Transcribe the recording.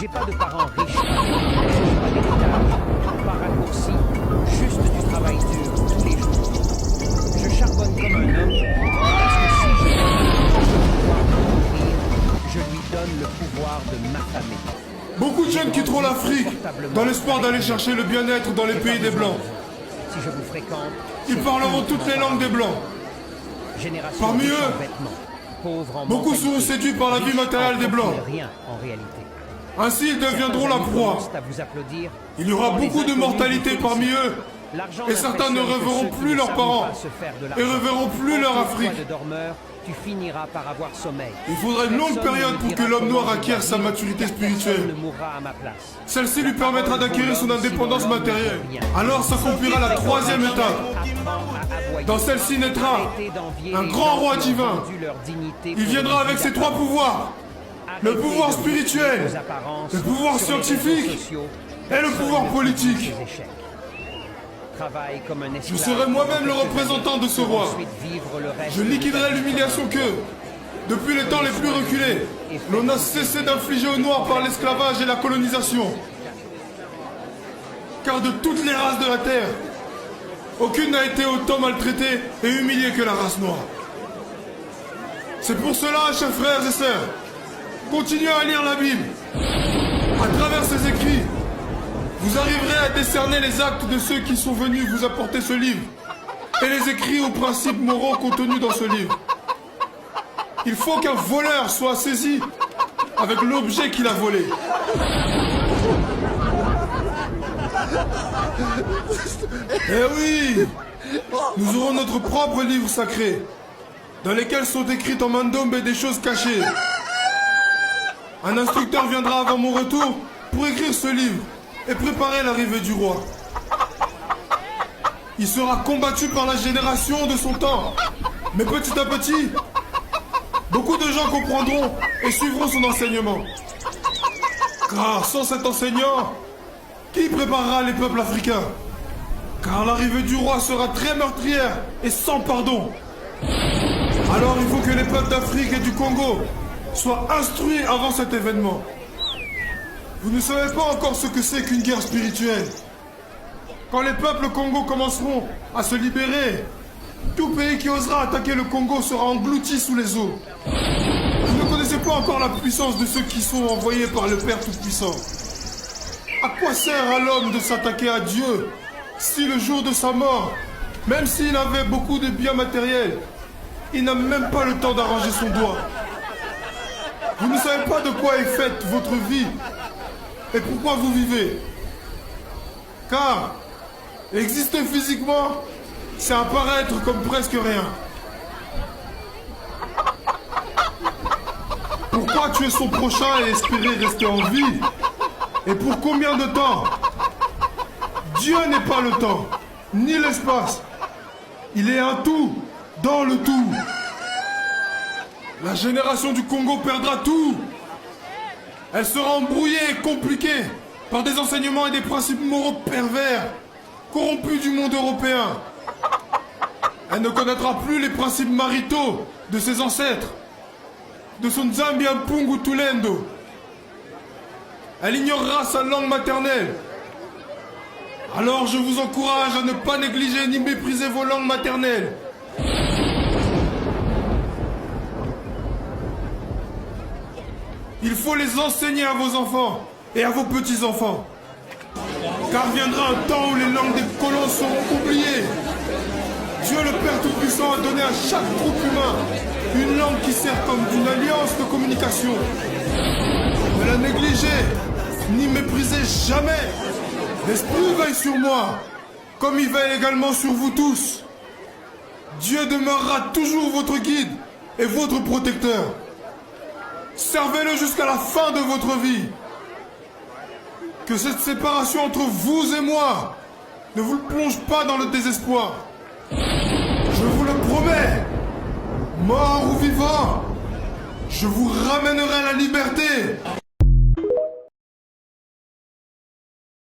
J'ai pas de parents riches, pas d'héritage, pas raccourci, juste du travail dur tous les jours. Je charbonne comme un homme parce que si je donne le pouvoir de mourir, je lui donne le pouvoir de m'affamer. Beaucoup de jeunes quitteront l'Afrique dans l'espoir d'aller chercher le bien-être dans les pays des Blancs. Si je vous fréquente, Ils parleront toutes les langues des Blancs. génération Parmi riche eux, en vêtements, pauvre en beaucoup mentalité, seront séduits par la vie riche matérielle en des Blancs. rien en réalité. Ainsi, ils deviendront la proie. À vous applaudir. Il y aura Quand les beaucoup de inconnus mortalité vous parmi félicitent. eux. L'argent Et certains ne n'impressionne que reverront ceux qui plus ne leurs savent parents pas se faire de et l'argent. reverront plus leur Entre Afrique. toi de dormeur, tu finiras par avoir sommeil. Il faudra une longue Personne période ne pour dira que l'homme noir comment acquiert sa vivre, maturité car personne spirituelle. ne mourra à ma place. Celle-ci lui permettra d'acquérir son indépendance matérielle. Alors s'accomplira la troisième étape. Dans celle-ci naîtra un grand roi divin. Il viendra avec ses trois pouvoirs. Le pouvoir spirituel, le pouvoir scientifique et le pouvoir politique. Je serai moi-même le représentant de ce roi. Je liquiderai l'humiliation que, depuis les temps les plus reculés, l'on a cessé d'infliger aux Noirs par l'esclavage et la colonisation. Car de toutes les races de la Terre, aucune n'a été autant maltraitée et humiliée que la race noire. C'est pour cela, chers frères et sœurs, continuez à lire la Bible. À travers ses écrits, vous arriverez à décerner les actes de ceux qui sont venus vous apporter ce livre et les écrits aux principes moraux contenus dans ce livre. Il faut qu'un voleur soit saisi avec l'objet qu'il a volé. Eh oui! Nous aurons notre propre livre sacré, dans lesquels sont écrites en mandombe des choses cachées. Un instructeur viendra avant mon retour pour écrire ce livre et préparer l'arrivée du roi. Il sera combattu par la génération de son temps, mais petit à petit, beaucoup de gens comprendront et suivront son enseignement. Car sans cet enseignant, qui préparera les peuples africains? Car l'arrivée du roi sera très meurtrière et sans pardon. Alors il faut que les peuples d'Afrique et du Congo soient instruits avant cet événement. Vous ne savez pas encore ce que c'est qu'une guerre spirituelle. Quand les peuples Congo commenceront à se libérer, tout pays qui osera attaquer le Congo sera englouti sous les eaux. Vous ne connaissez pas encore la puissance de ceux qui sont envoyés par le Père Tout-Puissant. À quoi sert à l'homme de s'attaquer à Dieu si le jour de sa mort, même s'il avait beaucoup de biens matériels, il n'a même pas le temps d'arranger son doigt? Vous ne savez pas de quoi est faite votre vie et pourquoi vous vivez. Car exister physiquement, c'est apparaître comme presque rien. Pourquoi tuer son prochain et espérer rester en vie? Et pour combien de temps? Dieu n'est pas le temps, ni l'espace. Il est un tout, dans le tout. La génération du Congo perdra tout. Elle sera embrouillée et compliquée par des enseignements et des principes moraux pervers, corrompus du monde européen. Elle ne connaîtra plus les principes maritaux de ses ancêtres, de son Nzambi Mpungu Tulendo. Elle ignorera sa langue maternelle. Alors je vous encourage à ne pas négliger ni mépriser vos langues maternelles. Il faut les enseigner à vos enfants et à vos petits-enfants. Car viendra un temps où les langues des colons seront oubliées. Dieu le Père Tout-Puissant a donné à chaque groupe humain une langue qui sert comme une alliance de communication. Ne la négligez, ni méprisez jamais. L'Esprit veille sur moi, comme il veille également sur vous tous. Dieu demeurera toujours votre guide et votre protecteur. Servez-le jusqu'à la fin de votre vie. Que cette séparation entre vous et moi ne vous plonge pas dans le désespoir. Je vous le promets, mort ou vivant, je vous ramènerai à la liberté.